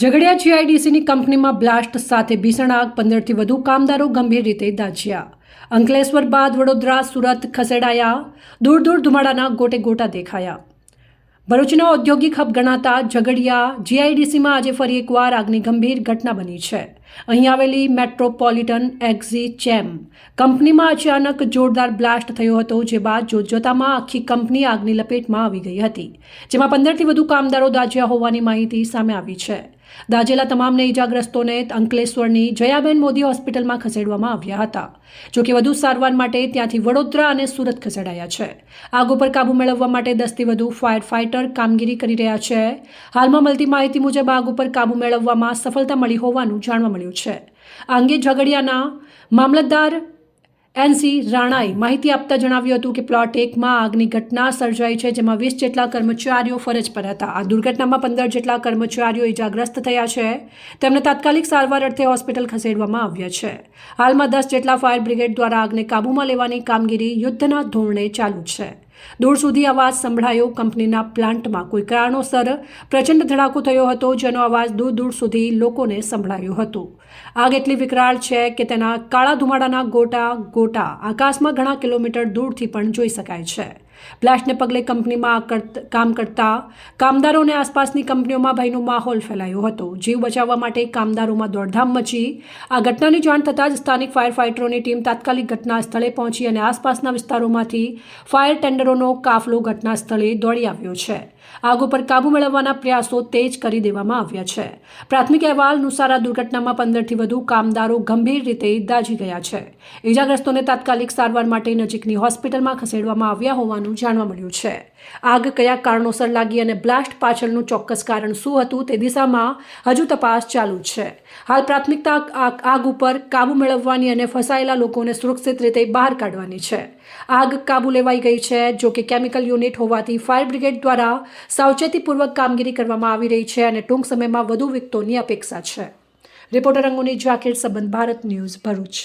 ઝઘડિયા જીઆઈડીસીની કંપનીમાં બ્લાસ્ટ સાથે ભીષણ આગ, 15થી વધુ કામદારો ગંભીર રીતે દાઝ્યા। અંકલેશ્વર બાદ વડોદરા, સુરત ખસેડાયા। દૂર દૂર ધુમાડાના ગોટે ગોટા દેખાયા। ભરૂચનો ઔદ્યોગિક હબ ગણાતા ઝઘડિયા જીઆઈડીસીમાં આજે ફરી એકવાર આગની ગંભીર ઘટના બની છે। અહીં આવેલી મેટ્રોપોલિટન એક્ઝી કંપનીમાં અચાનક જોરદાર બ્લાસ્ટ થયો હતો, જે બાદ જોતજોતામાં આખી કંપની આગની લપેટમાં આવી ગઈ હતી, જેમાં 15થી વધુ કામદારો દાઝ્યા હોવાની માહિતી સામે આવી છે। દાઝેલા તમામને ઈજાગ્રસ્તોને અંકલેશ્વરની જયાબેન મોદી હોસ્પિટલમાં ખસેડવામાં આવ્યા હતા। જોકે વધુ સારવાર માટે ત્યાંથી વડોદરા અને સુરત ખસેડાયા છે। આગ ઉપર કાબુ મેળવવા માટે 10થી વધુ ફાયર ફાઇટર કામગીરી કરી રહ્યા છે। હાલમાં મળતી માહિતી મુજબ આગ ઉપર કાબુ મેળવવામાં સફળતા મળી હોવાનું જાણવા મળ્યું છે। આ અંગે ઝઘડિયાના મામલતદાર એનસી રાણાએ માહિતી આપતા જણાવ્યું હતું કે પ્લોટ 1માં આગની ઘટના સર્જાઈ છે, જેમાં 20 જેટલા કર્મચારીઓ ફરજ પર હતા। આ દુર્ઘટનામાં 15 જેટલા કર્મચારીઓ ઈજાગ્રસ્ત થયા છે। તેમને તાત્કાલિક સારવાર અર્થે હોસ્પિટલ ખસેડવામાં આવ્યા છે। હાલમાં 10 જેટલા ફાયર બ્રિગેડ દ્વારા આગને કાબૂમાં લેવાની કામગીરી યુદ્ધના ધોરણે ચાલુ છે। દૂર સુધી અવાજ સંભળાયો। કંપનીના પ્લાન્ટમાં કોઈ કારણોસર પ્રચંડ ધડાકો થયો હતો, જેનો અવાજ દૂર દૂર સુધી લોકોને સંભળાયો હતો। આગ એટલી વિકરાળ છે કે તેના કાળા ધુમાડાના ગોટા ગોટા આકાશમાં ઘણા કિલોમીટર દૂરથી પણ જોઈ શકાય છે। બ્લાસ્ટને પગલે કંપનીમાં કામ કરતા કામદારો અને આસપાસની કંપનીઓમાં ભયનો માહોલ ફેલાયો હતો। જીવ બચાવવા માટે કામદારોમાં દોડધામ મચી। આ ઘટનાની જાણ થતાં જ સ્થાનિક ફાયર ફાઇટરોની ટીમ તાત્કાલિક ઘટના સ્થળે પહોંચી અને આસપાસના વિસ્તારોમાંથી ફાયર ટેન્ડરોનો કાફલો ઘટના સ્થળે દોડી આવ્યો છે। આગ ઉપર કાબુ મેળવવાના પ્રયાસો તેજ કરી દેવામાં આવ્યા છે। પ્રાથમિક અહેવાલ અનુસાર આ દુર્ઘટનામાં 15થી વધુ કામદારો ગંભીર રીતે દાઝી ગયા છે। ઈજાગ્રસ્તોને તાત્કાલિક સારવાર માટે નજીકની હોસ્પિટલમાં ખસેડવામાં આવ્યા હોવાનું જાણવા મળ્યું છે। આગ કયા કારણોસર લાગી અને બ્લાસ્ટ પાછળનું ચોક્કસ કારણ શું હતું તે દિશામાં હજુ તપાસ ચાલુ છે। હાલ પ્રાથમિકતા આગ ઉપર કાબુ મેળવવાની અને ફસાયેલા લોકોને સુરક્ષિત રીતે બહાર કાઢવાની છે। આગ કાબુ લેવાઈ ગઈ છે। જો કે કેમિકલ યુનિટ હોવાથી ફાયર બ્રિગેડ દ્વારા સાવચેતીપૂર્વક કામગીરી કરવામાં આવી રહી છે અને ટૂંક સમયમાં વધુ વિગતોની અપેક્ષા છે। રિપોર્ટર અંગુની જાકીર, સંબંધ ભારત ન્યૂઝ, ભરૂચ।